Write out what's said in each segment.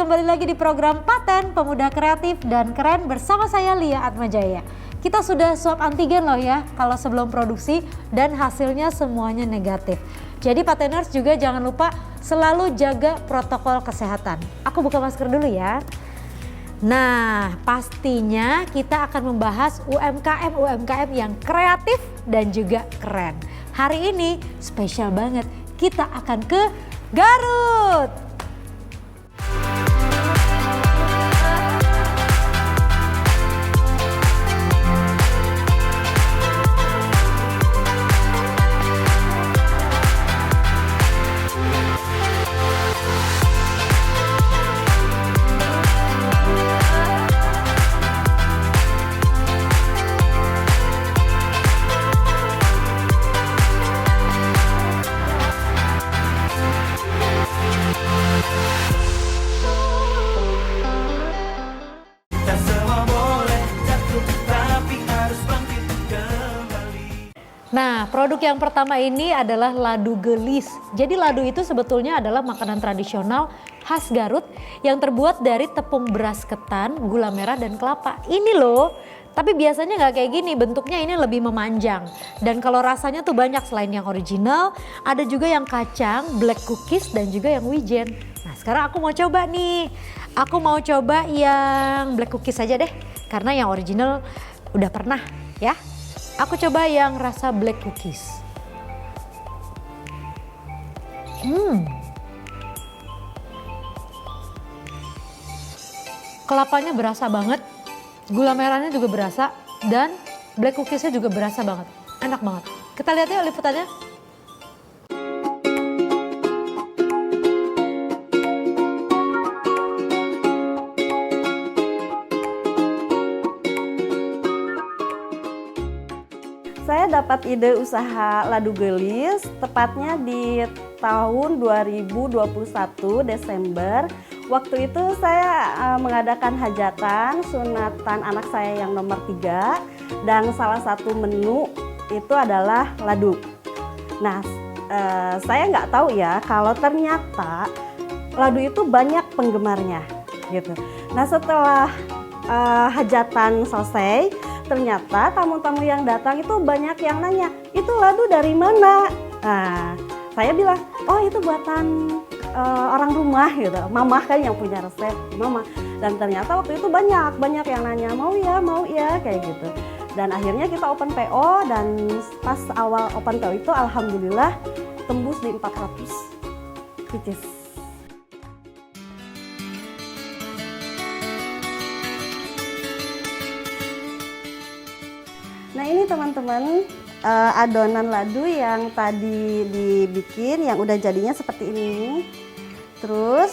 kembali lagi di program Paten Pemuda Kreatif dan Keren bersama saya Lia Atmajaya. Kita sudah swab antigen loh ya kalau sebelum produksi dan hasilnya semuanya negatif. Jadi Pateners juga jangan lupa selalu jaga protokol kesehatan. Aku buka masker dulu ya. Nah, pastinya kita akan membahas UMKM yang kreatif dan juga keren. Hari ini spesial banget, kita akan ke Garut. Nah, produk yang pertama ini adalah ladu gelis. Jadi ladu itu sebetulnya adalah makanan tradisional khas Garut yang terbuat dari tepung beras ketan, gula merah dan kelapa. Ini loh, tapi biasanya nggak kayak gini, bentuknya ini lebih memanjang. Dan kalau rasanya tuh banyak selain yang original, ada juga yang kacang, black cookies dan juga yang wijen. Nah, sekarang aku mau coba nih. Aku mau coba yang black cookies aja deh, karena yang original udah pernah ya. Aku coba yang rasa black cookies. Kelapanya berasa banget, gula merahnya juga berasa, dan black cookiesnya juga berasa banget. Enak banget. Kita lihat yuk liputannya. Saya dapat ide usaha ladu gelis tepatnya di tahun 2021 Desember. Waktu itu saya mengadakan hajatan sunatan anak saya yang nomor 3 dan salah satu menu itu adalah ladu. Nah, saya nggak tahu ya kalau ternyata ladu itu banyak penggemarnya gitu. Nah, setelah hajatan selesai, ternyata tamu-tamu yang datang itu banyak yang nanya, itu ladu dari mana? Nah, saya bilang, oh itu buatan orang rumah gitu, mama kan yang punya resep, mama. Dan ternyata waktu itu banyak yang nanya, mau ya, kayak gitu. Dan akhirnya kita open PO dan pas awal open PO itu alhamdulillah tembus di 400 pieces. Nah ini teman-teman adonan ladu yang tadi dibikin yang udah jadinya seperti ini. Terus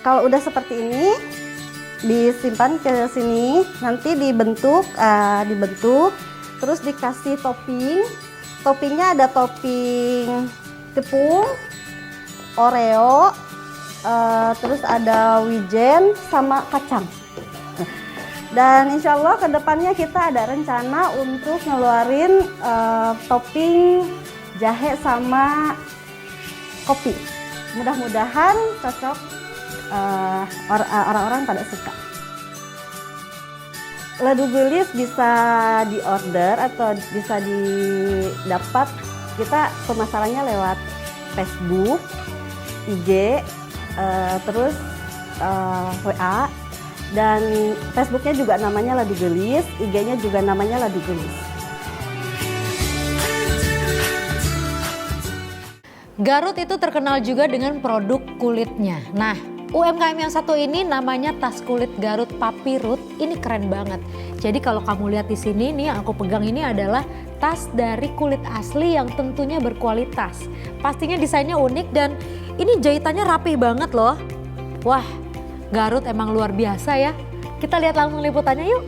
kalau udah seperti ini disimpan ke sini, nanti dibentuk, terus dikasih topping. Toppingnya ada topping tepung, Oreo, terus ada wijen sama kacang. Dan insya Allah kedepannya kita ada rencana untuk ngeluarin topping jahe sama kopi. Mudah-mudahan cocok, orang-orang pada suka. Ladu gelis bisa diorder atau bisa didapat. Kita pemasarannya lewat Facebook, IG, terus WA. Dan Facebooknya juga namanya Ladu Gelis, IG-nya juga namanya Ladu Gelis. Garut itu terkenal juga dengan produk kulitnya. Nah, UMKM yang satu ini namanya tas kulit Garut Papirut. Ini keren banget. Jadi kalau kamu lihat di sini nih yang aku pegang ini adalah tas dari kulit asli yang tentunya berkualitas. Pastinya desainnya unik dan ini jahitannya rapih banget loh. Wah, Garut emang luar biasa ya. Kita lihat langsung liputannya yuk.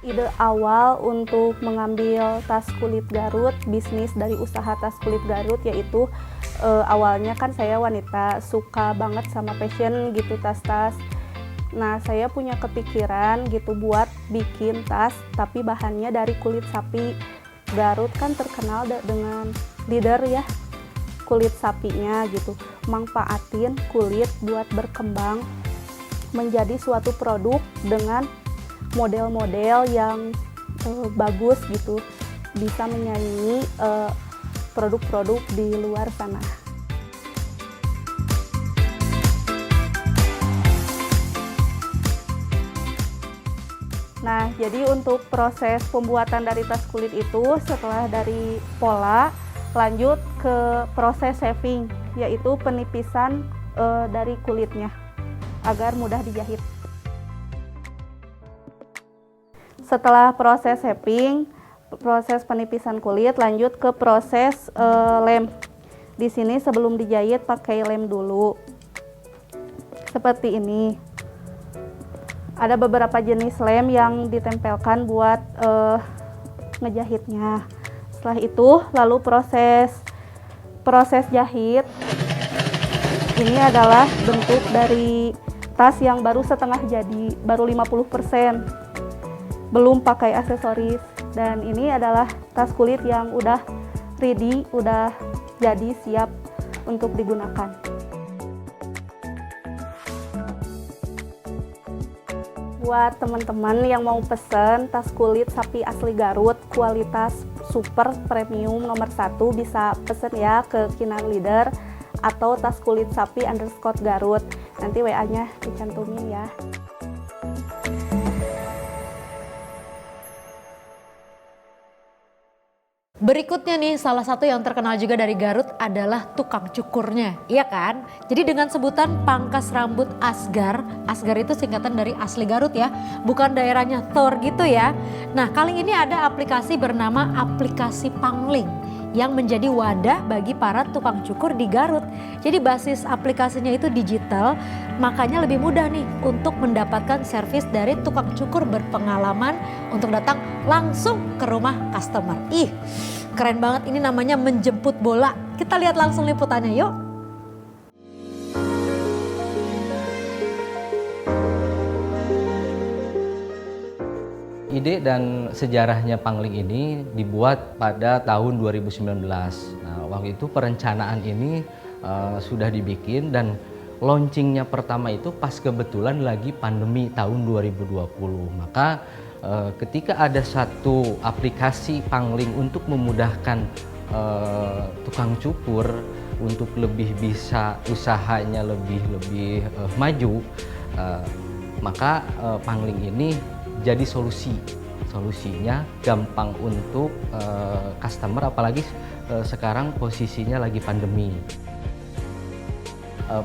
Ide awal untuk mengambil tas kulit Garut, bisnis dari usaha tas kulit Garut yaitu awalnya kan saya wanita suka banget sama fashion gitu, tas-tas. Nah, saya punya kepikiran gitu buat bikin tas, tapi bahannya dari kulit sapi. Garut kan terkenal dengan leader ya, kulit sapinya gitu. Manfaatin kulit buat berkembang menjadi suatu produk dengan model-model yang bagus gitu, bisa menyaingi produk-produk di luar sana. Nah, jadi untuk proses pembuatan dari tas kulit itu setelah dari pola lanjut ke proses shaving, yaitu penipisan dari kulitnya agar mudah dijahit. Setelah proses shaving, proses penipisan kulit, lanjut ke proses lem. Di sini sebelum dijahit pakai lem dulu. Seperti ini. Ada beberapa jenis lem yang ditempelkan buat ngejahitnya. Setelah itu lalu proses jahit. Ini adalah bentuk dari tas yang baru setengah jadi, baru 50%. Belum pakai aksesoris, dan ini adalah tas kulit yang udah ready, udah jadi siap untuk digunakan. Buat teman-teman yang mau pesen tas kulit sapi asli Garut kualitas super premium nomor 1, bisa pesen ya ke Kinan Leader atau tas kulit sapi _Garut. Nanti WA-nya dicantumin ya. Berikutnya nih, salah satu yang terkenal juga dari Garut adalah tukang cukurnya, iya kan? Jadi dengan sebutan pangkas rambut Asgar, Asgar itu singkatan dari asli Garut ya, bukan daerahnya Thor gitu ya. Nah, kali ini ada aplikasi bernama aplikasi Pangling yang menjadi wadah bagi para tukang cukur di Garut. Jadi basis aplikasinya itu digital, makanya lebih mudah nih untuk mendapatkan servis dari tukang cukur berpengalaman untuk datang langsung ke rumah customer. Ih, keren banget, ini namanya menjemput bola. Kita lihat langsung liputannya yuk. Ide dan sejarahnya Pangling ini dibuat pada tahun 2019. Nah, waktu itu perencanaan ini sudah dibikin dan launchingnya pertama itu pas kebetulan lagi pandemi tahun 2020. Maka ketika ada satu aplikasi Pangling untuk memudahkan tukang cukur untuk lebih bisa usahanya lebih maju, maka Pangling ini jadi solusinya gampang untuk customer, apalagi sekarang posisinya lagi pandemi.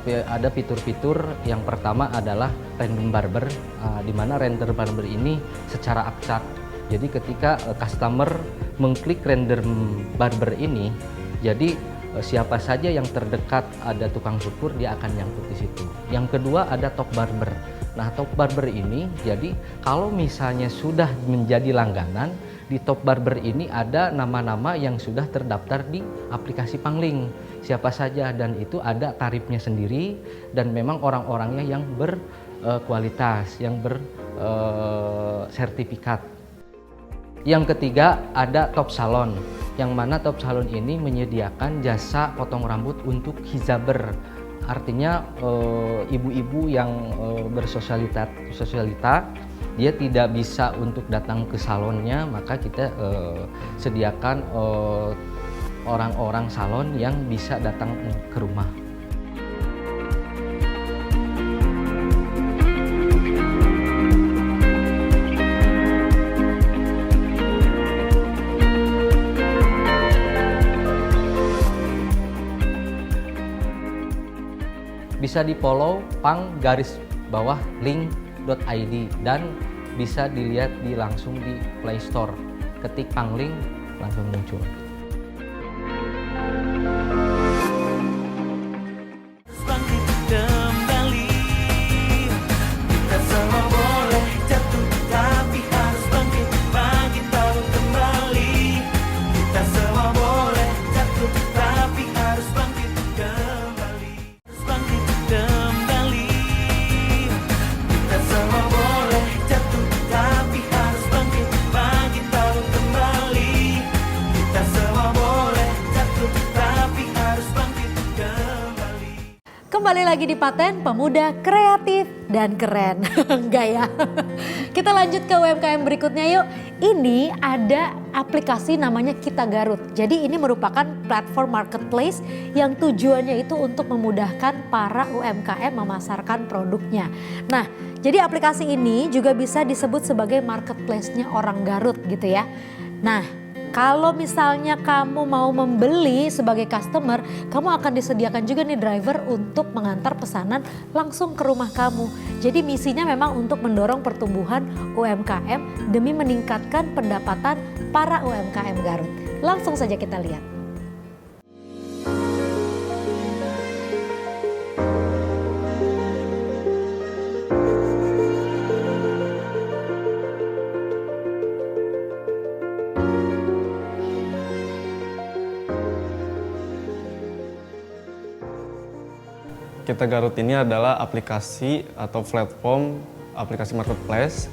Ada fitur-fitur, yang pertama adalah random barber, di mana random barber ini secara acak. Jadi ketika customer mengklik random barber ini, jadi siapa saja yang terdekat ada tukang cukur, dia akan nyangkut di situ. Yang kedua ada top barber. Nah, top barber ini jadi kalau misalnya sudah menjadi langganan, di top barber ini ada nama-nama yang sudah terdaftar di aplikasi Pangling. Siapa saja, dan itu ada tarifnya sendiri dan memang orang-orangnya yang berkualitas, yang bersertifikat. Yang ketiga ada top salon, yang mana top salon ini menyediakan jasa potong rambut untuk hijaber. Artinya ibu-ibu yang bersosialita, dia tidak bisa untuk datang ke salonnya, maka kita sediakan orang-orang salon yang bisa datang ke rumah. Bisa di-follow pang_link.id dan bisa dilihat langsung di Play Store. Ketik Pangling langsung muncul. Kembali lagi di Paten Pemuda Kreatif dan Keren. Enggak ya? Kita lanjut ke UMKM berikutnya yuk. Ini ada aplikasi namanya Kita Garut. Jadi ini merupakan platform marketplace yang tujuannya itu untuk memudahkan para UMKM memasarkan produknya. Nah, jadi aplikasi ini juga bisa disebut sebagai marketplace-nya orang Garut gitu ya. Nah, kalau misalnya kamu mau membeli sebagai customer, kamu akan disediakan juga nih driver untuk mengantar pesanan langsung ke rumah kamu. Jadi misinya memang untuk mendorong pertumbuhan UMKM demi meningkatkan pendapatan para UMKM Garut. Langsung saja kita lihat. Kita Garut ini adalah aplikasi atau platform aplikasi marketplace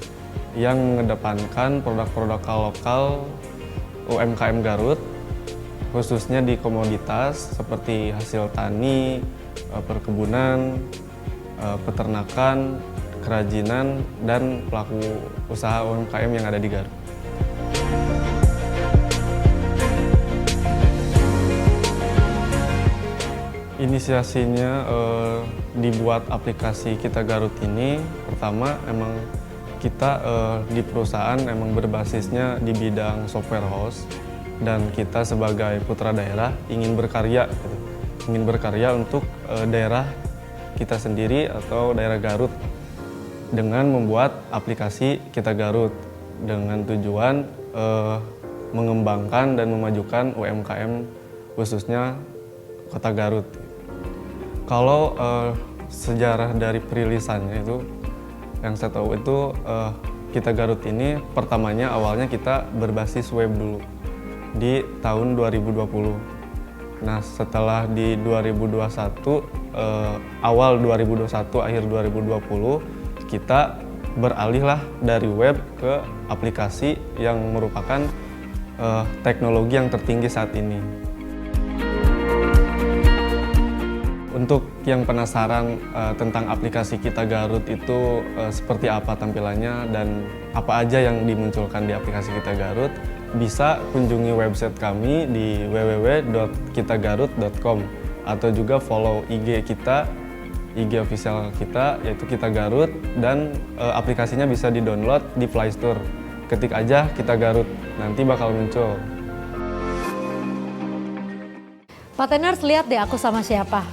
yang mengedepankan produk-produk lokal UMKM Garut, khususnya di komoditas seperti hasil tani, perkebunan, peternakan, kerajinan, dan pelaku usaha UMKM yang ada di Garut. Inisiasinya dibuat aplikasi Kita Garut ini, pertama emang kita di perusahaan emang berbasisnya di bidang software house, dan kita sebagai putra daerah ingin berkarya untuk daerah kita sendiri atau daerah Garut dengan membuat aplikasi Kita Garut dengan tujuan mengembangkan dan memajukan UMKM khususnya Kota Garut. Kalau sejarah dari perilisannya itu, yang saya tahu itu Kita Garut ini pertamanya awalnya kita berbasis web dulu di tahun 2020. Nah setelah di 2021, awal 2021 akhir 2020 kita beralihlah dari web ke aplikasi yang merupakan teknologi yang tertinggi saat ini. Untuk yang penasaran tentang aplikasi Kita Garut itu seperti apa tampilannya dan apa aja yang dimunculkan di aplikasi Kita Garut, bisa kunjungi website kami di www.kitagarut.com atau juga follow IG kita, IG official kita yaitu Kita Garut, dan aplikasinya bisa di-download di Play Store. Ketik aja Kita Garut, nanti bakal muncul. Pateners, lihat deh aku sama siapa.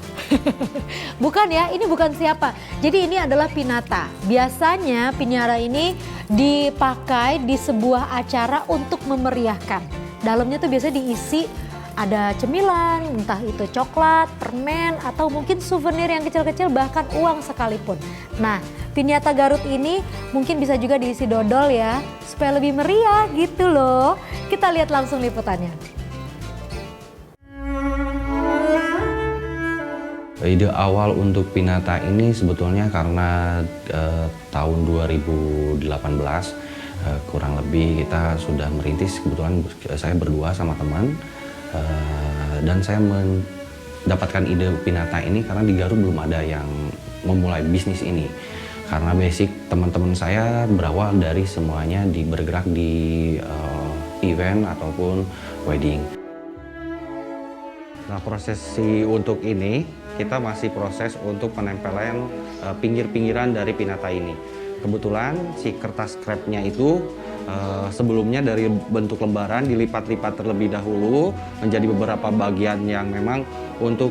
Bukan ya, ini bukan siapa. Jadi ini adalah Pinata. Biasanya Pinata ini dipakai di sebuah acara untuk memeriahkan. Dalamnya tuh biasanya diisi ada cemilan, entah itu coklat, permen, atau mungkin souvenir yang kecil-kecil, bahkan uang sekalipun. Nah, Pinata Garut ini mungkin bisa juga diisi dodol ya, supaya lebih meriah gitu loh. Kita lihat langsung liputannya. Ide awal untuk Pinata ini sebetulnya karena tahun 2018 kurang lebih kita sudah merintis, kebetulan saya berdua sama teman, dan saya mendapatkan ide Pinata ini karena di Garut belum ada yang memulai bisnis ini. Karena basic teman-teman saya berawal dari semuanya bergerak di event ataupun wedding. Nah, prosesi untuk ini kita masih proses untuk penempelan pinggir-pinggiran dari Pinata ini. Kebetulan si kertas scrapnya itu sebelumnya dari bentuk lembaran dilipat-lipat terlebih dahulu menjadi beberapa bagian yang memang untuk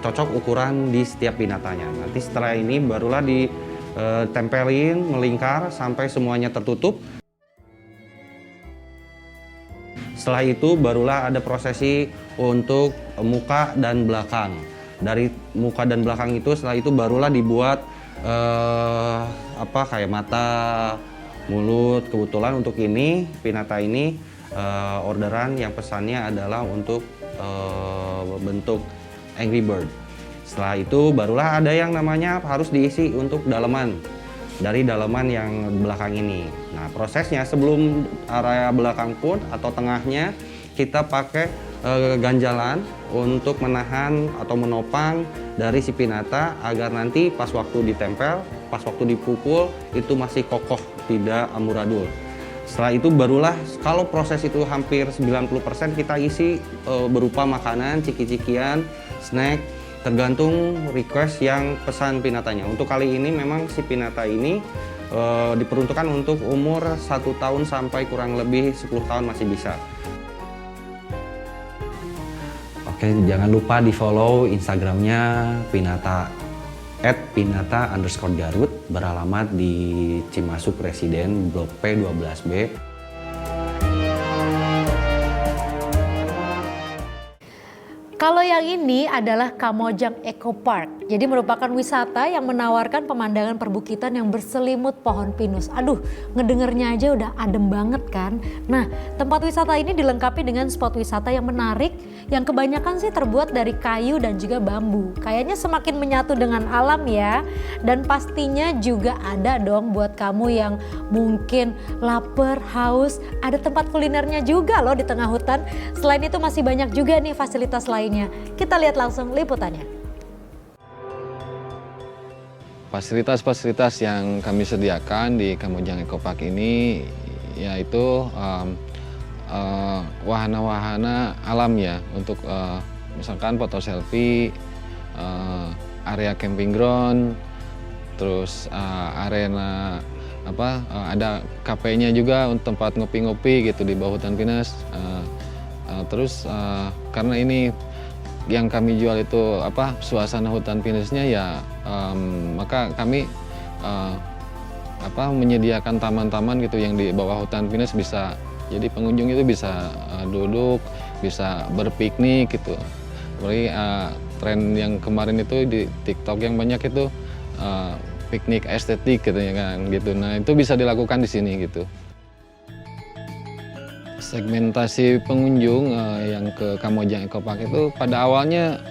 cocok ukuran di setiap Pinatanya. Nanti setelah ini barulah ditempelin, melingkar sampai semuanya tertutup. Setelah itu barulah ada prosesi untuk muka dan belakang. Dari muka dan belakang itu setelah itu barulah dibuat kayak mata, mulut. Kebetulan untuk ini Pinata ini orderan yang pesannya adalah untuk bentuk Angry Bird. Setelah itu barulah ada yang namanya harus diisi untuk daleman, dari daleman yang belakang ini. Nah prosesnya sebelum area belakang pun atau tengahnya kita pakai ganjalan untuk menahan atau menopang dari si pinata agar nanti pas waktu ditempel, pas waktu dipukul itu masih kokoh, tidak amburadul. Setelah itu barulah kalau proses itu hampir 90% kita isi berupa makanan, ciki-cikian, snack, tergantung request yang pesan pinatanya. Untuk kali ini memang si pinata ini diperuntukkan untuk umur 1 tahun sampai kurang lebih 10 tahun masih bisa. Oke, jangan lupa di follow Instagramnya Pinata @pinata_garut beralamat di Cimasuk Residen Blok P12B. Kalau yang ini adalah Kamojang Eco Park. Jadi merupakan wisata yang menawarkan pemandangan perbukitan yang berselimut pohon pinus. Aduh, ngedengernya aja udah adem banget kan. Nah, tempat wisata ini dilengkapi dengan spot wisata yang menarik, yang kebanyakan sih terbuat dari kayu dan juga bambu. Kayaknya semakin menyatu dengan alam ya. Dan pastinya juga ada dong buat kamu yang mungkin lapar, haus, ada tempat kulinernya juga loh di tengah hutan. Selain itu masih banyak juga nih fasilitas lainnya. Kita lihat langsung liputannya. Fasilitas-fasilitas yang kami sediakan di Kamojang Eco Park ini yaitu wahana-wahana alam ya, untuk misalkan foto selfie, area camping ground, terus arena ada kafenya juga untuk tempat ngopi-ngopi gitu di bawah hutan pinus. Terus karena ini yang kami jual itu suasana hutan pinusnya ya, maka kami menyediakan taman-taman gitu yang di bawah hutan pinus, bisa jadi pengunjung itu bisa duduk, bisa berpiknik gitu. Apalagi tren yang kemarin itu di TikTok yang banyak itu piknik estetik gitu ya kan gitu. Nah, itu bisa dilakukan di sini gitu. Segmentasi pengunjung yang ke Kamojang Eco Park itu pada awalnya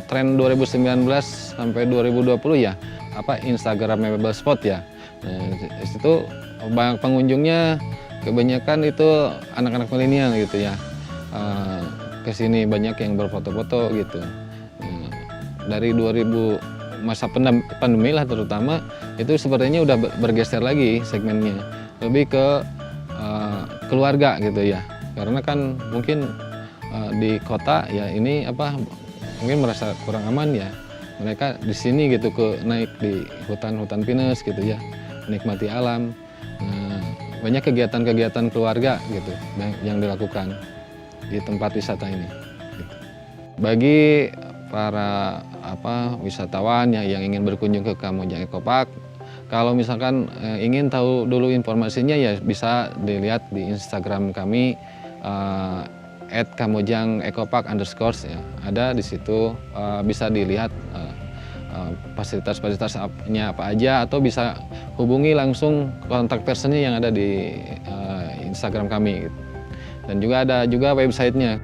tren 2019 sampai 2020 ya, Instagramable spot ya. Nah, di situ banyak pengunjungnya, kebanyakan itu anak-anak milenial gitu ya. Kesini banyak yang berfoto-foto gitu. Dari 2000 masa pandemi lah terutama, itu sepertinya udah bergeser lagi segmennya, lebih ke keluarga gitu ya, karena kan mungkin di kota ya ini mungkin merasa kurang aman ya, mereka di sini gitu naik di hutan pinus gitu ya, menikmati alam. Banyak kegiatan-kegiatan keluarga gitu yang dilakukan di tempat wisata ini gitu. Bagi para wisatawan yang ingin berkunjung ke Kamojang Eco Park, kalau misalkan ingin tahu dulu informasinya ya bisa dilihat di Instagram kami @kamojang_ecopark_ ya. Ada di situ, bisa dilihat fasilitas-fasilitasnya apa aja, atau bisa hubungi langsung kontak personnya yang ada di Instagram kami. Dan juga ada juga websitenya.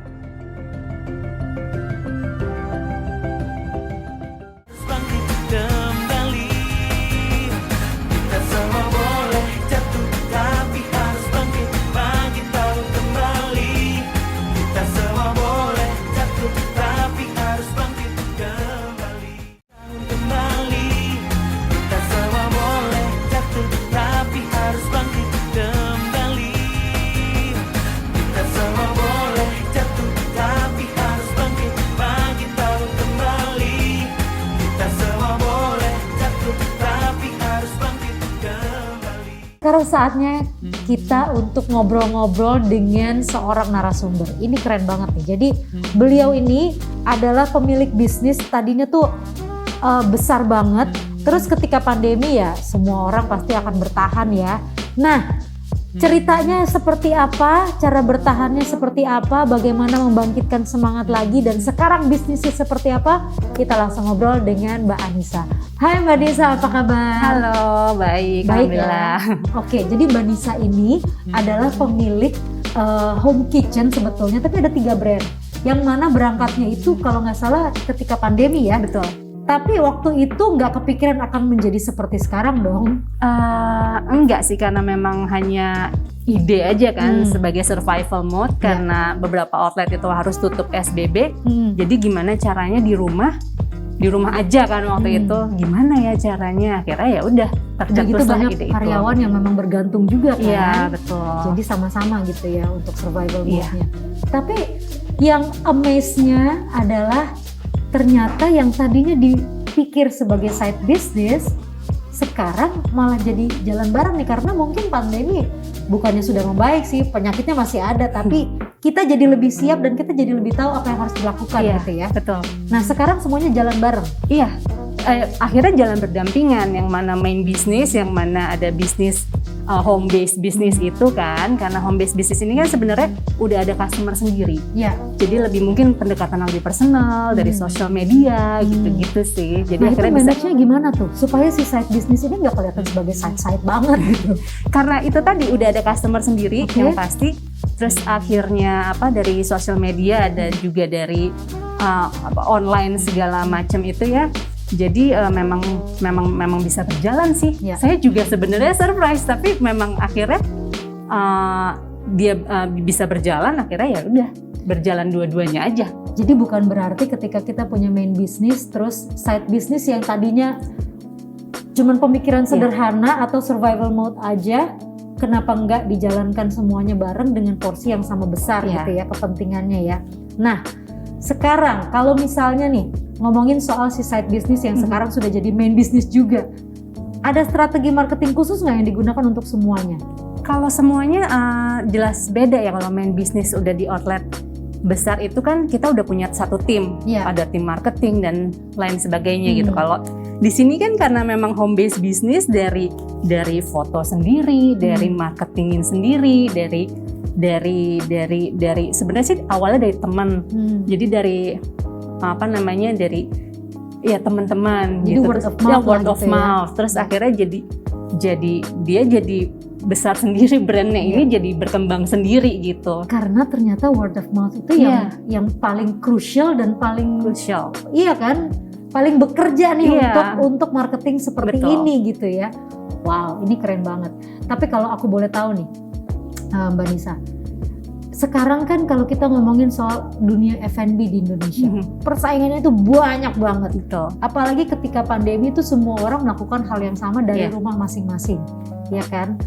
Sekarang saatnya kita untuk ngobrol-ngobrol dengan seorang narasumber. Ini keren banget nih. Jadi beliau ini adalah pemilik bisnis, tadinya tuh besar banget. Terus ketika pandemi ya semua orang pasti akan bertahan ya. Nah, ceritanya seperti apa, cara bertahannya seperti apa, bagaimana membangkitkan semangat lagi, dan sekarang bisnisnya seperti apa, kita langsung ngobrol dengan Mbak Anissa. Hai Mbak Nisa, apa kabar? Halo, baik alhamdulillah. Ya? Oke, jadi Mbak Nisa ini adalah pemilik home kitchen sebetulnya, tapi ada 3 brand. Yang mana berangkatnya itu kalau nggak salah ketika pandemi ya? Betul. Tapi waktu itu nggak kepikiran akan menjadi seperti sekarang dong? Enggak sih, karena memang hanya ide aja kan sebagai survival mode karena beberapa outlet itu harus tutup PSBB. Jadi gimana caranya di rumah aja kan waktu itu, gimana ya caranya, akhirnya ya udah Udah gitu tercetuslah banyak ide itu. karyawan yang memang bergantung juga kan? Iya betul. Jadi sama-sama gitu ya untuk survival mode-nya. Tapi yang amaze-nya adalah ternyata yang tadinya dipikir sebagai side business sekarang malah jadi jalan bareng nih, karena mungkin pandemi bukannya sudah membaik sih, penyakitnya masih ada, tapi kita jadi lebih siap dan kita jadi lebih tahu apa yang harus dilakukan gitu ya. Betul. Nah sekarang semuanya jalan bareng. Iya, akhirnya jalan berdampingan, yang mana main bisnis, yang mana ada bisnis home based bisnis itu kan, karena home based bisnis ini kan sebenarnya udah ada customer sendiri. Ya. Jadi lebih mungkin pendekatan lebih personal dari sosial media gitu-gitu sih. Jadi Nah itu akhirnya bisa, manage-nya gimana tuh supaya si side business ini nggak kelihatan sebagai side banget gitu? karena itu tadi udah ada customer sendiri yang pasti. Terus akhirnya dari sosial media dan juga dari online segala macam itu ya. Jadi memang bisa berjalan sih. Ya. Saya juga sebenarnya surprise, tapi memang akhirnya dia bisa berjalan. Akhirnya ya udah berjalan dua-duanya aja. Jadi bukan berarti ketika kita punya main bisnis terus side bisnis yang tadinya cuman pemikiran sederhana atau survival mode aja, kenapa enggak dijalankan semuanya bareng dengan porsi yang sama besar gitu ya kepentingannya ya. Nah sekarang kalau misalnya nih ngomongin soal si side business yang sekarang sudah jadi main business juga, ada strategi marketing khusus nggak yang digunakan untuk semuanya? Kalau semuanya jelas beda ya. Kalau main bisnis udah di outlet besar itu kan kita udah punya satu tim, ada tim marketing dan lain sebagainya gitu. Kalau di sini kan karena memang home based bisnis, dari foto sendiri, dari marketingin sendiri, dari sebenarnya sih awalnya dari teman. Jadi dari dari ya teman-teman jadi gitu. word of mouth, Terus akhirnya jadi besar sendiri brandnya ini, jadi berkembang sendiri gitu. Karena ternyata word of mouth itu yang paling crucial dan paling Crucial. Iya kan, paling bekerja nih untuk marketing seperti ini gitu ya. Wow, ini keren banget. Tapi kalau aku boleh tahu nih, Mbak Nisa, sekarang kan kalau kita ngomongin soal dunia F&B di Indonesia, persaingannya itu banyak banget. Betul. Apalagi ketika pandemi itu semua orang melakukan hal yang sama dari rumah masing-masing, ya kan?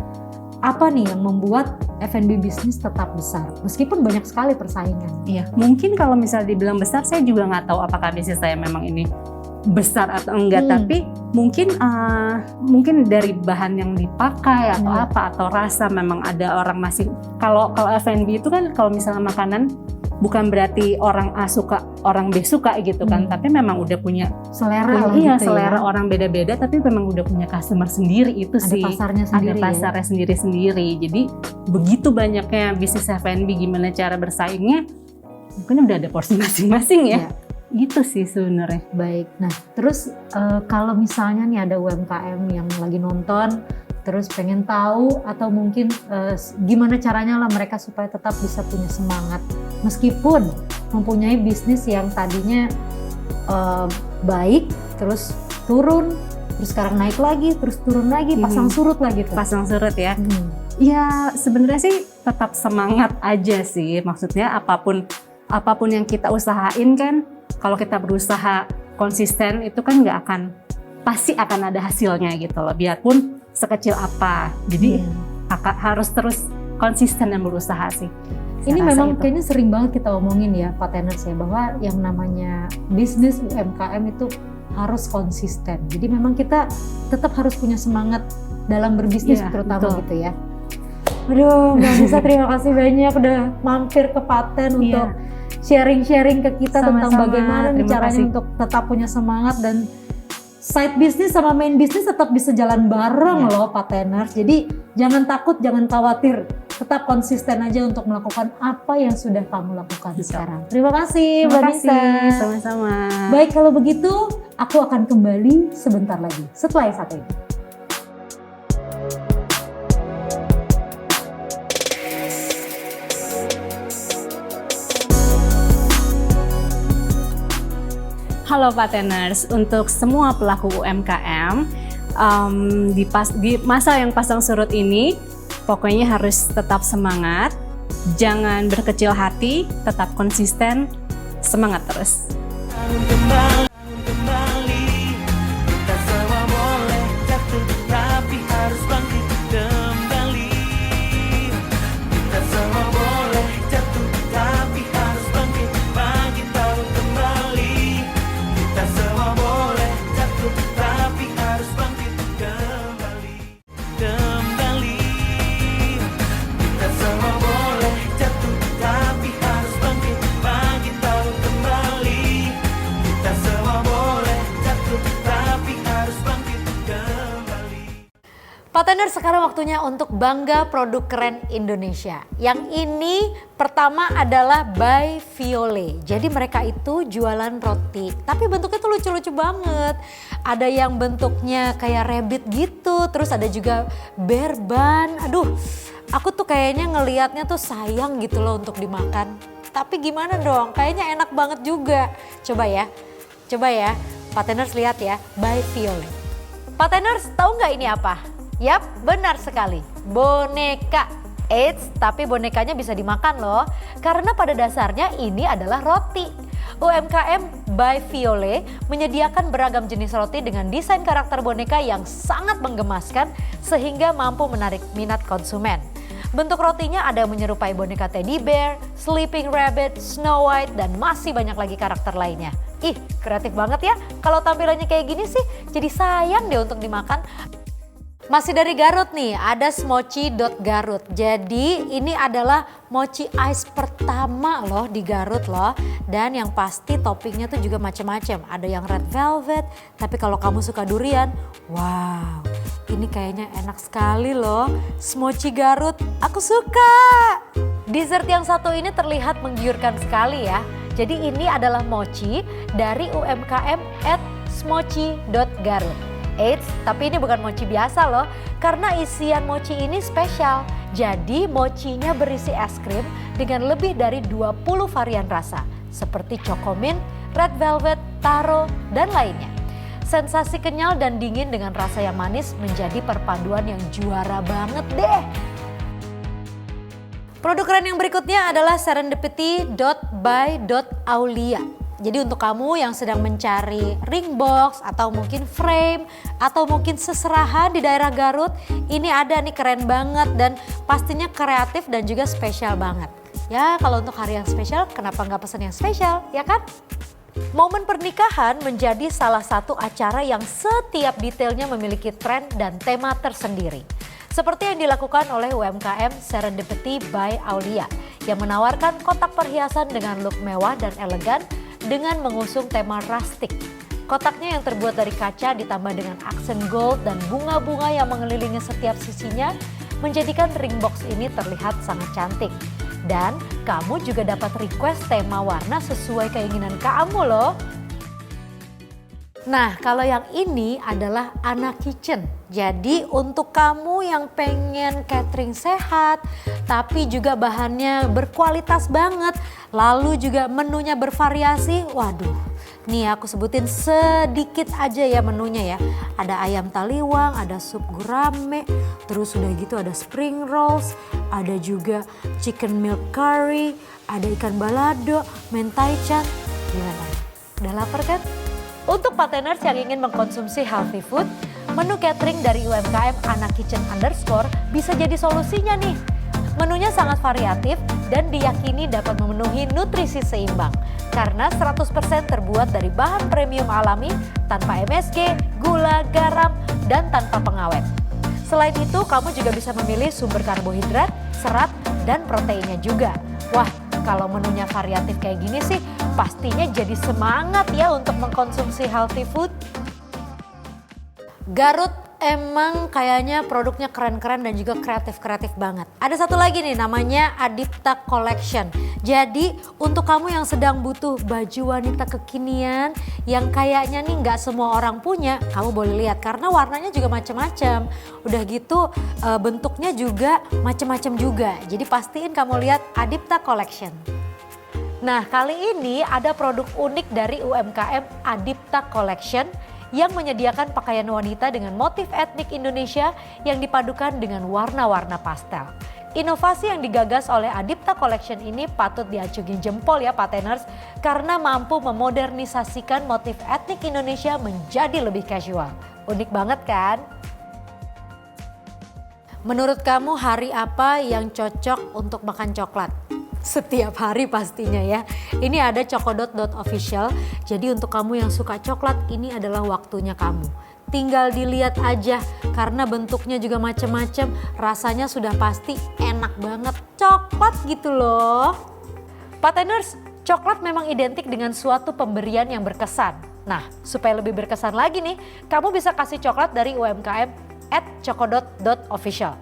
Apa nih yang membuat F&B bisnis tetap besar meskipun banyak sekali persaingan? Iya, mungkin kalau misalnya dibilang besar, saya juga nggak tahu apakah bisnis saya memang ini besar atau enggak, tapi mungkin dari bahan yang dipakai atau apa, atau rasa, memang ada orang masih, kalau F&B itu kan kalau misalnya makanan bukan berarti orang A suka, orang B suka gitu kan, tapi memang udah punya selera selera orang beda-beda, tapi memang udah punya customer sendiri itu sih. Ada pasarnya sendiri. Ada pasarnya sendiri-sendiri. Jadi begitu banyaknya bisnis F&B, gimana cara bersaingnya? Mungkin udah ada porsi masing-masing ya. Gitu sih sebenarnya. Baik, nah terus kalau misalnya nih ada UMKM yang lagi nonton, terus pengen tahu atau mungkin gimana caranya lah mereka supaya tetap bisa punya semangat meskipun mempunyai bisnis yang tadinya baik, terus turun, terus sekarang naik lagi, terus turun lagi, pasang surut lah gitu. Pasang surut ya. Ya sebenarnya sih tetap semangat aja sih, maksudnya apapun yang kita usahain kan, kalau kita berusaha konsisten itu kan pasti akan ada hasilnya gitu loh, biarpun sekecil apa. Jadi harus terus konsisten dan berusaha sih. Ini memang kayaknya sering banget kita omongin ya Pak Teners ya, bahwa yang namanya bisnis UMKM itu harus konsisten. Jadi memang kita tetap harus punya semangat dalam berbisnis terutama gitu ya. Aduh Mbak Nisa, terima kasih banyak udah mampir ke Paten untuk sharing-sharing ke kita tentang bagaimana caranya untuk tetap punya semangat dan side business sama main business tetap bisa jalan bareng loh Pak Teners. Jadi jangan takut, jangan khawatir, tetap konsisten aja untuk melakukan apa yang sudah kamu lakukan sekarang. Terima kasih Mbak Nisa. Sama-sama. Baik, kalau begitu aku akan kembali sebentar lagi setelah yang satu ini. Halo Pateners, untuk semua pelaku UMKM di masa yang pasang surut ini, pokoknya harus tetap semangat, jangan berkecil hati, tetap konsisten, semangat terus. Pateners, sekarang waktunya untuk bangga produk keren Indonesia. Yang ini pertama adalah By Viole. Jadi mereka itu jualan roti, tapi bentuknya tuh lucu-lucu banget. Ada yang bentuknya kayak rabbit gitu, terus ada juga bear bun. Aduh, aku tuh kayaknya ngelihatnya tuh sayang gitu loh untuk dimakan. Tapi gimana dong, kayaknya enak banget juga. Coba ya, Pateners lihat ya, By Viole. Pateners, tahu nggak ini apa? Yap, benar sekali. Boneka. Eits, tapi bonekanya bisa dimakan loh. Karena pada dasarnya ini adalah roti. UMKM By Viole menyediakan beragam jenis roti dengan desain karakter boneka yang sangat menggemaskan sehingga mampu menarik minat konsumen. Bentuk rotinya ada yang menyerupai boneka teddy bear, sleeping rabbit, Snow White, dan masih banyak lagi karakter lainnya. Ih, kreatif banget ya. Kalau tampilannya kayak gini sih, jadi sayang deh untuk dimakan. Masih dari Garut nih, ada Smochi.Garut. Jadi ini adalah mochi ice pertama loh di Garut loh. Dan yang pasti toppingnya tuh juga macam-macam. Ada yang red velvet, tapi kalau kamu suka durian, wow, ini kayaknya enak sekali loh. Smochi Garut, aku suka. Dessert yang satu ini terlihat menggiurkan sekali ya. Jadi ini adalah mochi dari UMKM @smochi.Garut. Eits, tapi ini bukan mochi biasa loh, karena isian mochi ini spesial. Jadi mochinya berisi es krim dengan lebih dari 20 varian rasa, seperti choco mint, red velvet, taro, dan lainnya. Sensasi kenyal dan dingin dengan rasa yang manis menjadi perpaduan yang juara banget deh. Produk keren yang berikutnya adalah Serendipity.by.Aulia. Jadi untuk kamu yang sedang mencari ring box atau mungkin frame atau mungkin seserahan di daerah Garut, ini ada nih, keren banget dan pastinya kreatif dan juga spesial banget. Ya kalau untuk hari yang spesial, kenapa nggak pesan yang spesial, ya kan? Momen pernikahan menjadi salah satu acara yang setiap detailnya memiliki tren dan tema tersendiri. Seperti yang dilakukan oleh UMKM Serendipity by Aulia yang menawarkan kotak perhiasan dengan look mewah dan elegan dengan mengusung tema rustic. Kotaknya yang terbuat dari kaca ditambah dengan aksen gold dan bunga-bunga yang mengelilingi setiap sisinya menjadikan ring box ini terlihat sangat cantik. Dan kamu juga dapat request tema warna sesuai keinginan kamu loh. Nah, kalau yang ini adalah Ana Kitchen. Jadi untuk kamu yang pengen catering sehat, tapi juga bahannya berkualitas banget, lalu juga menunya bervariasi, waduh. Nih aku sebutin sedikit aja ya menunya ya. Ada ayam taliwang, ada sup gurame, terus udah gitu ada spring rolls, ada juga chicken milk curry, ada ikan balado, mentaichan. Gimana? Udah lapar kan? Untuk pateners yang ingin mengkonsumsi healthy food, menu catering dari UMKM Ana Kitchen _ bisa jadi solusinya nih. Menunya sangat variatif dan diyakini dapat memenuhi nutrisi seimbang karena 100% terbuat dari bahan premium alami tanpa MSG, gula, garam, dan tanpa pengawet. Selain itu, kamu juga bisa memilih sumber karbohidrat, serat, dan proteinnya juga. Wah, kalau menunya variatif kayak gini sih, pastinya jadi semangat ya untuk mengkonsumsi healthy food. Garut emang kayaknya produknya keren-keren dan juga kreatif-kreatif banget. Ada satu lagi nih namanya Adipta Collection. Jadi untuk kamu yang sedang butuh baju wanita kekinian yang kayaknya nih nggak semua orang punya, kamu boleh lihat karena warnanya juga macam-macam. Udah gitu bentuknya juga macam-macam juga. Jadi pastiin kamu lihat Adipta Collection. Nah, kali ini ada produk unik dari UMKM Adipta Collection yang menyediakan pakaian wanita dengan motif etnik Indonesia yang dipadukan dengan warna-warna pastel. Inovasi yang digagas oleh Adipta Collection ini patut diacungi jempol ya Pateners, karena mampu memodernisasikan motif etnik Indonesia menjadi lebih casual. Unik banget kan? Menurut kamu hari apa yang cocok untuk makan coklat? Setiap hari pastinya ya. Ini ada Chokodot.official. Jadi untuk kamu yang suka coklat, ini adalah waktunya kamu. Tinggal dilihat aja karena bentuknya juga macam-macam, rasanya sudah pasti enak banget. Coklat gitu loh. Pateners, coklat memang identik dengan suatu pemberian yang berkesan. Nah, supaya lebih berkesan lagi nih, kamu bisa kasih coklat dari UMKM @chokodot.official.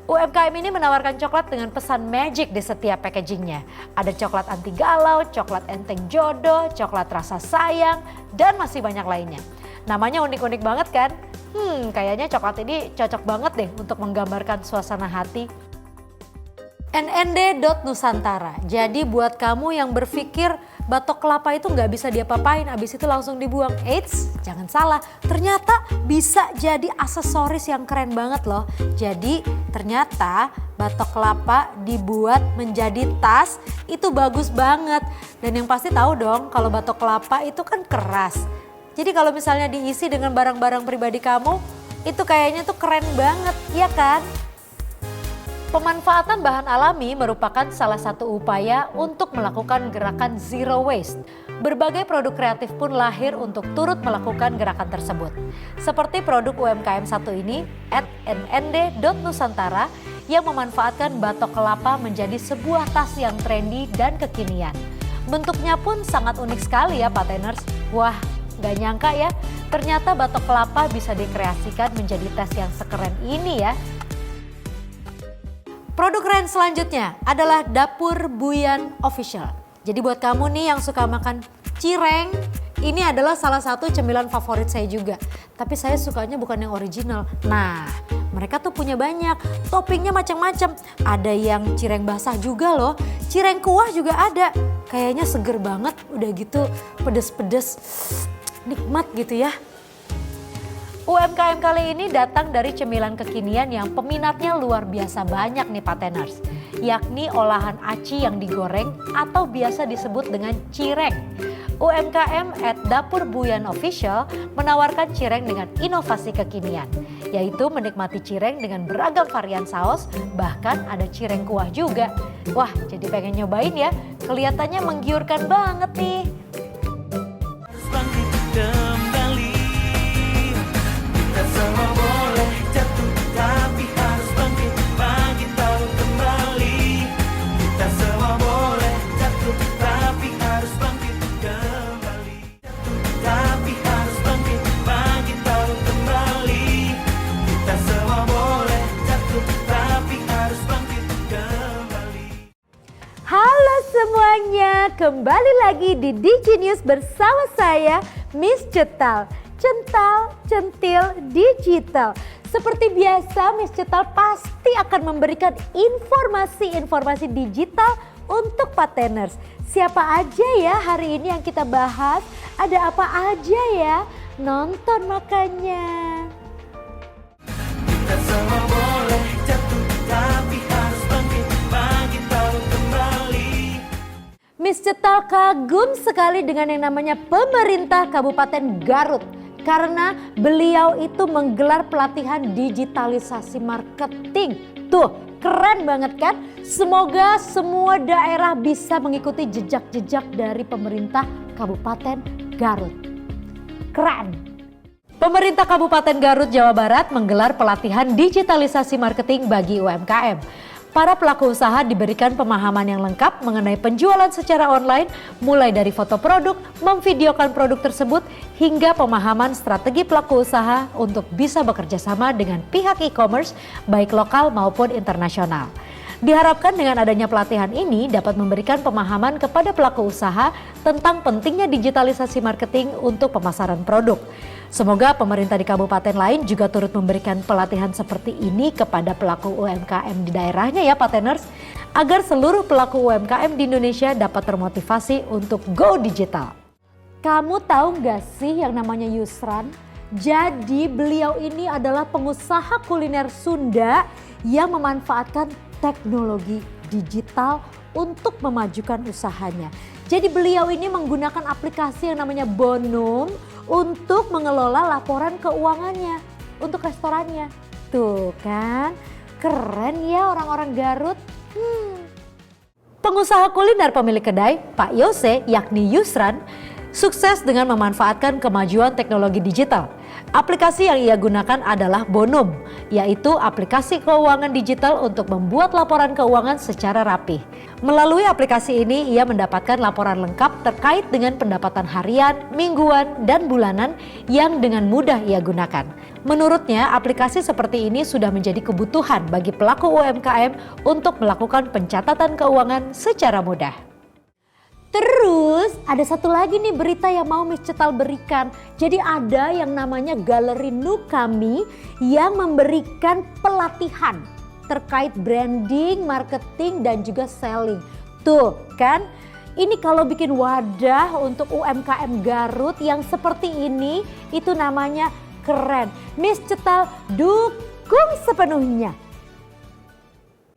UMKM ini menawarkan coklat dengan pesan magic di setiap packagingnya. Ada coklat anti galau, coklat enteng jodoh, coklat rasa sayang, dan masih banyak lainnya. Namanya unik-unik banget kan? Kayaknya coklat ini cocok banget deh untuk menggambarkan suasana hati. NND.Nusantara. Jadi buat kamu yang berpikir batok kelapa itu nggak bisa diapa-apain, abis itu langsung dibuang. Eits, jangan salah. Ternyata bisa jadi aksesoris yang keren banget loh. Jadi ternyata batok kelapa dibuat menjadi tas itu bagus banget. Dan yang pasti tahu dong kalau batok kelapa itu kan keras. Jadi kalau misalnya diisi dengan barang-barang pribadi kamu, itu kayaknya tuh keren banget, ya kan? Pemanfaatan bahan alami merupakan salah satu upaya untuk melakukan gerakan zero waste. Berbagai produk kreatif pun lahir untuk turut melakukan gerakan tersebut. Seperti produk UMKM satu ini, @nnd.nusantara, yang memanfaatkan batok kelapa menjadi sebuah tas yang trendy dan kekinian. Bentuknya pun sangat unik sekali ya Pateners. Wah, gak nyangka ya, ternyata batok kelapa bisa dikreasikan menjadi tas yang sekeren ini ya. Produk keren selanjutnya adalah Dapur Buyan Official. Jadi buat kamu nih yang suka makan cireng, ini adalah salah satu cemilan favorit saya juga. Tapi saya sukanya bukan yang original. Nah, mereka tuh punya banyak, toppingnya macam-macam. Ada yang cireng basah juga loh, cireng kuah juga ada. Kayaknya seger banget, udah gitu pedes-pedes, nikmat gitu ya. UMKM kali ini datang dari cemilan kekinian yang peminatnya luar biasa banyak nih Pateners. Yakni olahan aci yang digoreng atau biasa disebut dengan cireng. UMKM @Dapur Buyan Official menawarkan cireng dengan inovasi kekinian. Yaitu menikmati cireng dengan beragam varian saus, bahkan ada cireng kuah juga. Wah, jadi pengen nyobain ya, kelihatannya menggiurkan banget nih. Halo semuanya, kembali lagi di DigiNews bersama saya Miss Cetal. Cental, centil, digital. Seperti biasa Miss Cetal pasti akan memberikan informasi-informasi digital untuk Pateners. Siapa aja ya hari ini yang kita bahas? Ada apa aja ya? Nonton makanya. Kita semua boleh jatuh, tapi harus bangkit, bangkit tahu kembali. Miss Cetal kagum sekali dengan yang namanya pemerintah Kabupaten Garut. Karena beliau itu menggelar pelatihan digitalisasi marketing. Tuh, keren banget kan? Semoga semua daerah bisa mengikuti jejak-jejak dari pemerintah Kabupaten Garut. Keren! Pemerintah Kabupaten Garut, Jawa Barat menggelar pelatihan digitalisasi marketing bagi UMKM. Para pelaku usaha diberikan pemahaman yang lengkap mengenai penjualan secara online, mulai dari foto produk, memvideokan produk tersebut, hingga pemahaman strategi pelaku usaha untuk bisa bekerja sama dengan pihak e-commerce, baik lokal maupun internasional. Diharapkan dengan adanya pelatihan ini dapat memberikan pemahaman kepada pelaku usaha tentang pentingnya digitalisasi marketing untuk pemasaran produk. Semoga pemerintah di kabupaten lain juga turut memberikan pelatihan seperti ini kepada pelaku UMKM di daerahnya ya Pateners. agar seluruh pelaku UMKM di Indonesia dapat termotivasi untuk go digital. Kamu tahu nggak sih yang namanya Yusran? Jadi beliau ini adalah pengusaha kuliner Sunda yang memanfaatkan teknologi digital untuk memajukan usahanya. Jadi beliau ini menggunakan aplikasi yang namanya Bonum untuk mengelola laporan keuangannya untuk restorannya. Tuh kan, keren ya orang-orang Garut. Pengusaha kuliner pemilik kedai, Pak Yose yakni Yusran, sukses dengan memanfaatkan kemajuan teknologi digital. Aplikasi yang ia gunakan adalah Bonum, yaitu aplikasi keuangan digital untuk membuat laporan keuangan secara rapih. Melalui aplikasi ini ia mendapatkan laporan lengkap terkait dengan pendapatan harian, mingguan, dan bulanan yang dengan mudah ia gunakan. Menurutnya, aplikasi seperti ini sudah menjadi kebutuhan bagi pelaku UMKM untuk melakukan pencatatan keuangan secara mudah. Terus ada satu lagi nih berita yang mau Miss Cetal berikan. Jadi ada yang namanya Galeri Nukami yang memberikan pelatihan terkait branding, marketing, dan juga selling. Tuh kan, ini kalau bikin wadah untuk UMKM Garut yang seperti ini, itu namanya keren. Miss Cetal dukung sepenuhnya.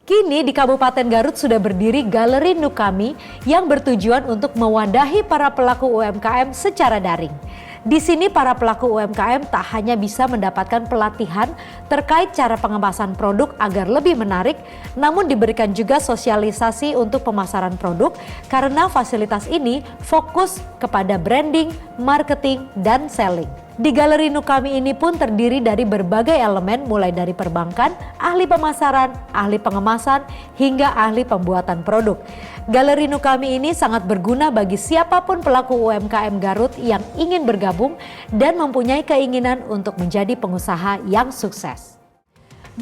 Kini di Kabupaten Garut sudah berdiri Galeri Nukami yang bertujuan untuk mewadahi para pelaku UMKM secara daring. Di sini para pelaku UMKM tak hanya bisa mendapatkan pelatihan terkait cara pengemasan produk agar lebih menarik, namun diberikan juga sosialisasi untuk pemasaran produk karena fasilitas ini fokus kepada branding, marketing, dan selling. Di Galeri Nukami ini pun terdiri dari berbagai elemen mulai dari perbankan, ahli pemasaran, ahli pengemasan, hingga ahli pembuatan produk. Galeri Nukami ini sangat berguna bagi siapapun pelaku UMKM Garut yang ingin bergabung dan mempunyai keinginan untuk menjadi pengusaha yang sukses.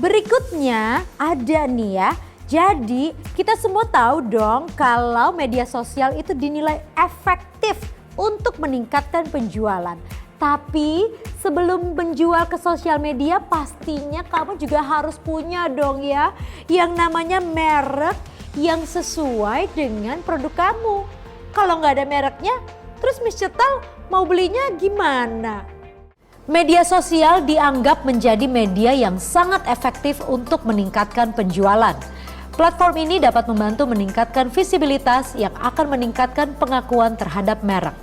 Berikutnya ada nih ya, jadi kita semua tahu dong kalau media sosial itu dinilai efektif untuk meningkatkan penjualan. Tapi sebelum menjual ke sosial media pastinya kamu juga harus punya dong ya yang namanya merek yang sesuai dengan produk kamu. Kalau nggak ada mereknya, terus Miss Cetal mau belinya gimana? Media sosial dianggap menjadi media yang sangat efektif untuk meningkatkan penjualan. Platform ini dapat membantu meningkatkan visibilitas yang akan meningkatkan pengakuan terhadap merek.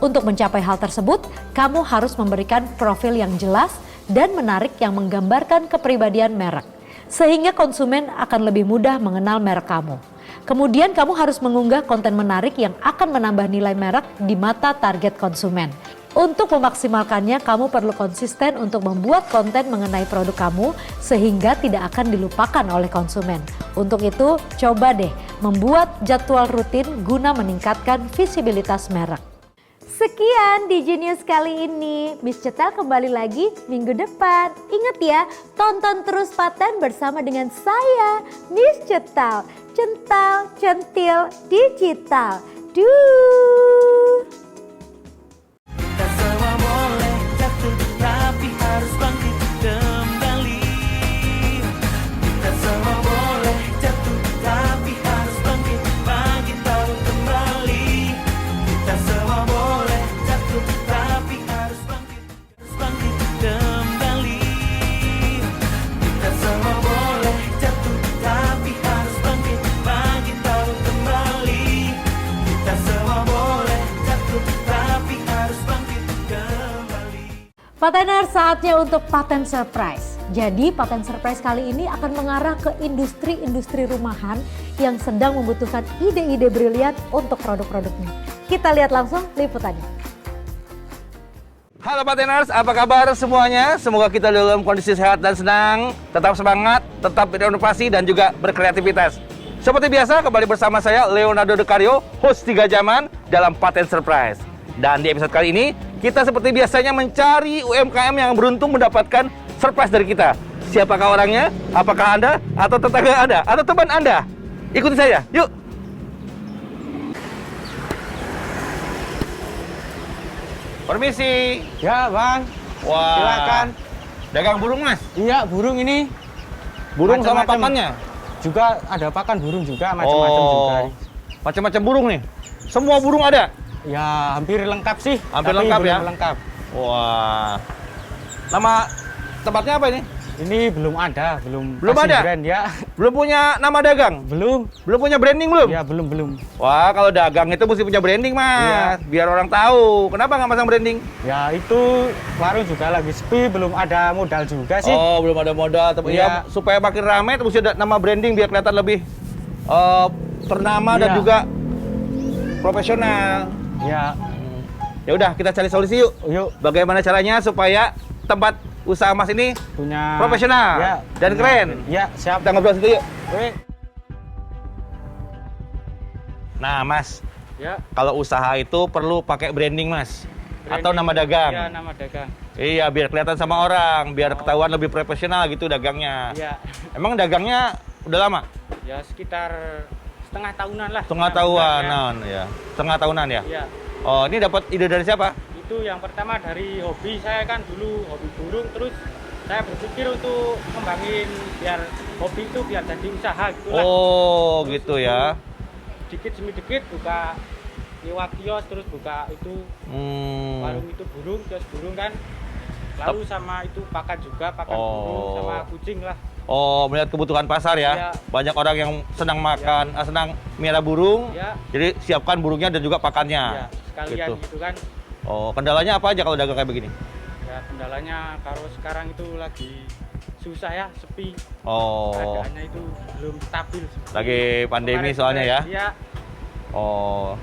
Untuk mencapai hal tersebut, kamu harus memberikan profil yang jelas dan menarik yang menggambarkan kepribadian merek, sehingga konsumen akan lebih mudah mengenal merek kamu. Kemudian kamu harus mengunggah konten menarik yang akan menambah nilai merek di mata target konsumen. Untuk memaksimalkannya, kamu perlu konsisten untuk membuat konten mengenai produk kamu sehingga tidak akan dilupakan oleh konsumen. Untuk itu, coba deh membuat jadwal rutin guna meningkatkan visibilitas merek. Sekian di Genius kali ini. Miss Cetal kembali lagi minggu depan. Ingat ya, tonton terus Paten bersama dengan saya, Miss Cetal. Cental, centil, digital. Duh. Kita semua boleh jatuh, tapi harus bangkit kembali. Kita semua boleh jatuh, tapi harus bangkit tahu kembali. Kita semua boleh jatuh, tapi harus bangkit kembali. Kita semua boleh jatuh, tapi harus bangkit tahu kembali. Kita semua boleh jatuh, tapi harus bangkit kembali. Patener, saatnya untuk Paten Surprise. Jadi Paten Surprise kali ini akan mengarah ke industri-industri rumahan yang sedang membutuhkan ide-ide brilian untuk produk-produknya. Kita lihat langsung liputannya. Halo Pateners, apa kabar semuanya? Semoga kita dalam kondisi sehat dan senang, tetap semangat, tetap berinovasi dan juga berkreativitas. Seperti biasa, kembali bersama saya Leonardo DeCario, host 3 Zaman dalam Paten Surprise. Dan di episode kali ini, kita seperti biasanya mencari UMKM yang beruntung mendapatkan surprise dari kita. Siapakah orangnya? Apakah Anda? Atau tetangga Anda? Atau teman Anda? Ikuti saya, yuk! Permisi. Ya bang, Wah. silakan. Dagang burung mas? Iya burung ini. Burung sama Macam-macam. pakannya? Juga ada pakan burung juga, macam-macam juga. Macam-macam burung nih. Semua burung ada? Ya hampir lengkap sih. Hampir tapi lengkap belum ya? lengkap. Wah. Nama tempatnya apa ini? Ini belum ada, belum Belum kasih ada? brand ya. Belum punya nama dagang? Belum. Belum punya branding belum? Ya belum. Wah, kalau dagang itu mesti punya branding, Mas. Iya. Biar orang tahu. Kenapa nggak pasang branding? Ya itu warung juga lagi sepi, belum ada modal juga sih. Oh, belum ada modal. Tapi Iya. ya, supaya makin ramai, mesti ada nama branding biar kelihatan lebih ternama dan Iya. juga profesional. Ya, Ya udah, kita cari solusi yuk. yuk Bagaimana caranya supaya tempat usaha Mas ini punya profesional ya, dan punya- keren. Ya, siap. Kita ngobrol situ yuk. Oke. Nah, Mas, Ya, kalau usaha itu perlu pakai branding, Mas. Atau nama dagang. Ya, nama dagang. Iya, biar kelihatan sama orang, biar ketahuan lebih profesional gitu dagangnya. Ya, Emang dagangnya udah lama? ya sekitar setengah tahunan lah. Setengah tahunan, ya. Setengah tahunan ya. Ya, Oh, ini dapat ide dari siapa? itu yang pertama dari hobi saya kan dulu hobi burung, terus saya berpikir untuk kembangin biar hobi itu biar jadi usaha gitu lah. Oh, gitu ya. Dikit demi dikit buka nyewa kios, terus buka itu warung itu burung, kios burung kan. Lalu sama itu pakan juga, pakan burung sama kucing lah. Oh, melihat kebutuhan pasar ya. Iya. Banyak orang yang senang makan, senang miara burung. Ya, Jadi siapkan burungnya dan juga pakannya. ya sekalian gitu kan. Oh, kendalanya apa aja kalau dagang kayak begini? Ya kendalanya kalau sekarang itu lagi susah ya, sepi. Oh, Keadaannya itu belum stabil. lagi pandemi Kemarin soalnya ya. Iya. Oh,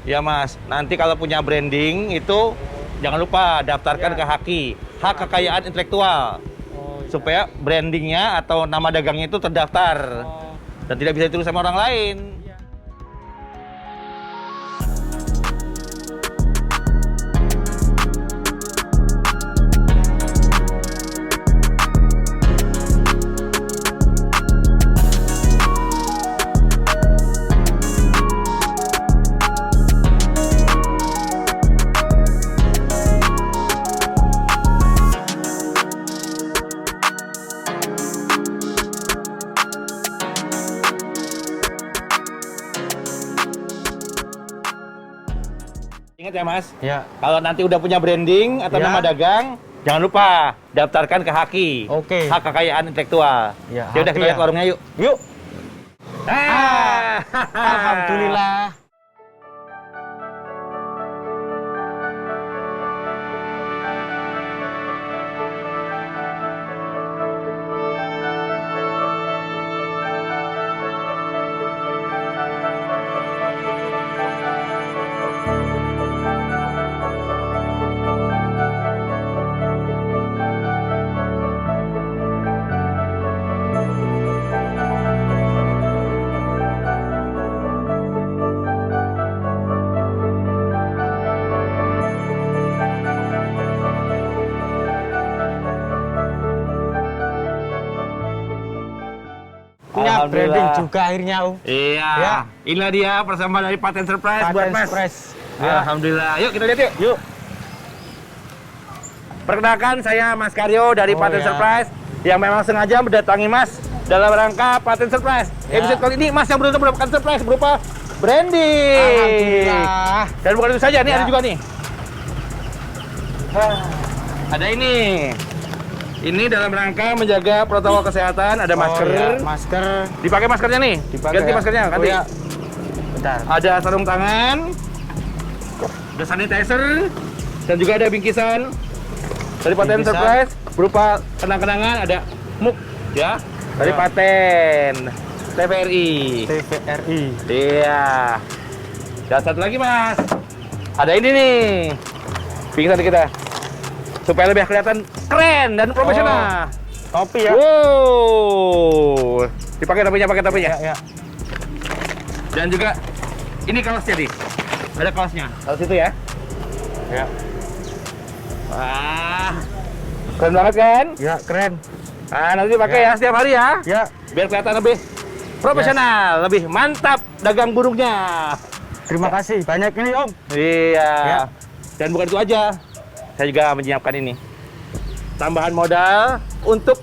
ya Mas. Nanti kalau punya branding itu jangan lupa daftarkan Ya. ke HAKI, hak kekayaan intelektual, Oh, iya. supaya brandingnya atau nama dagangnya itu terdaftar Oh, dan tidak bisa ditiru sama orang lain. iya. Ingat ya Mas, Ya. kalau nanti udah punya branding atau Ya. nama dagang, jangan lupa daftarkan ke HAKI, Oke. hak kekayaan intelektual. Ya, Ya udah HAKI kita lihat ya. warungnya yuk. Yuk. Ah. Alhamdulillah. Punya Alhamdulillah. branding juga akhirnya, Om. Iya. Ya. Inilah dia persembahan dari Paten Surprise buat Paten Mas. Surprise. Alhamdulillah. Yuk kita lihat yuk. Yuk. Perkenalkan saya Mas Karyo dari Oh, Paten ya. Surprise yang memang sengaja mendatangi Mas dalam rangka Paten Surprise. Ya. Episode kali ini Mas yang beruntung mendapatkan surprise berupa branding. Alhamdulillah. Dan bukan itu saja, nih Ya. ada juga nih. Ada ini. Ini dalam rangka menjaga protokol kesehatan, ada masker. Oh, ya. Masker. Dipakai maskernya nih. Dipakai Ganti ya. maskernya, Oh, ganti. ya. Bentar. Ada sarung tangan, ada sanitizer, dan juga ada bingkisan dari Paten Bingkisan. Surprise berupa kenang-kenangan, ada mug ya dari Ya. Paten TVRI. TVRI. Iya. Dan satu lagi Mas, ada ini nih bingkisan kita supaya lebih kelihatan keren dan profesional. Topi ya. Wow, dipakai topinya, pakai topinya. Ya, ya. Dan juga ini kaosnya nih. Ada kaosnya. Kaos itu ya. Ya. Wah. Keren banget kan? Ya, keren. Nah, nanti pakai ya setiap hari ya. Ya. Biar kelihatan lebih profesional, lebih mantap dagang burungnya. Terima kasih banyak ini, Om. Iya. Ya. Dan bukan itu aja. Saya juga menyiapkan ini. Tambahan modal untuk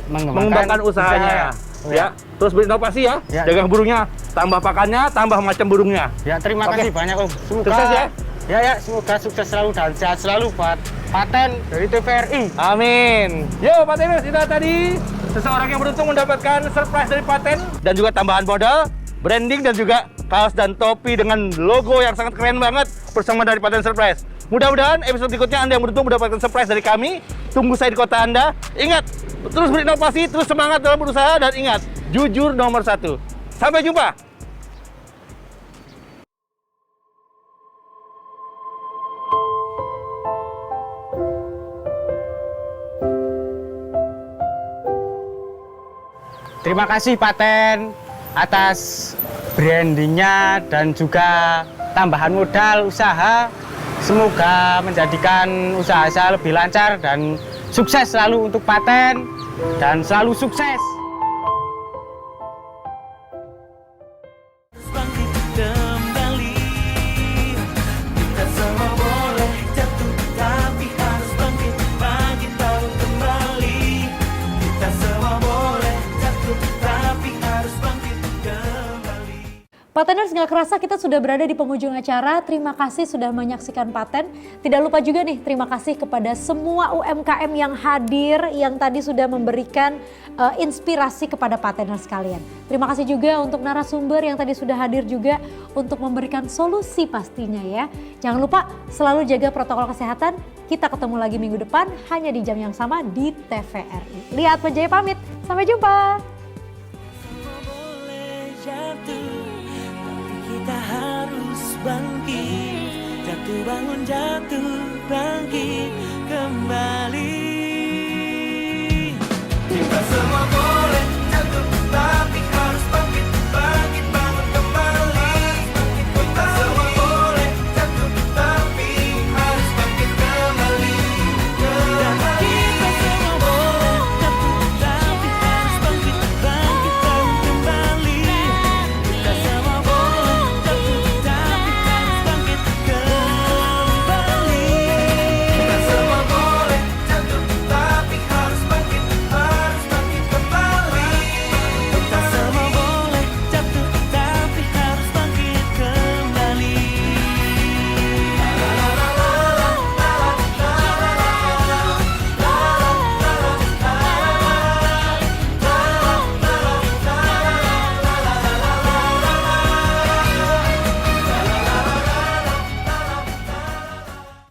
mengembangkan usahanya. Oh, Ya. terus berinovasi ya. Ya. Jaga burungnya, tambah pakannya, tambah macam burungnya. Ya, terima Oke. kasih banyak Om. Semoga Sukses ya. Ya, semoga sukses selalu dan sehat selalu buat paten dari TVRI. Amin. Yo, Pateners, itu tadi seseorang yang beruntung mendapatkan surprise dari Paten dan juga tambahan modal, branding dan juga kaos dan topi dengan logo yang sangat keren banget bersama dari Paten Surprise. Mudah-mudahan episode berikutnya Anda yang beruntung mendapatkan surprise dari kami. Tunggu saya di kota Anda. Ingat, terus berinovasi, terus semangat dalam berusaha dan ingat, jujur nomor 1. Sampai jumpa. Terima kasih Paten atas brandingnya dan juga tambahan modal usaha. Semoga menjadikan usaha saya lebih lancar dan sukses selalu untuk Paten dan selalu sukses. Bangkit kembali, kita semua boleh jatuh tapi harus bangkit pagi tahu kembali. Kita semua boleh jatuh tapi harus bangkit kembali. Pateners, nggak kerasa kita sudah berada di penghujung acara. Terima kasih sudah menyaksikan Paten. Tidak lupa juga nih, terima kasih kepada semua UMKM yang hadir, yang tadi sudah memberikan inspirasi kepada Pateners sekalian. Terima kasih juga untuk narasumber yang tadi sudah hadir juga untuk memberikan solusi pastinya ya. Jangan lupa selalu jaga protokol kesehatan. Kita ketemu lagi minggu depan hanya di jam yang sama di TVRI. Lihat Penjaya pamit, sampai jumpa. Semua boleh jatuh, tapi kita harus bangkit. Jatuh bangun, jatuh bangkit.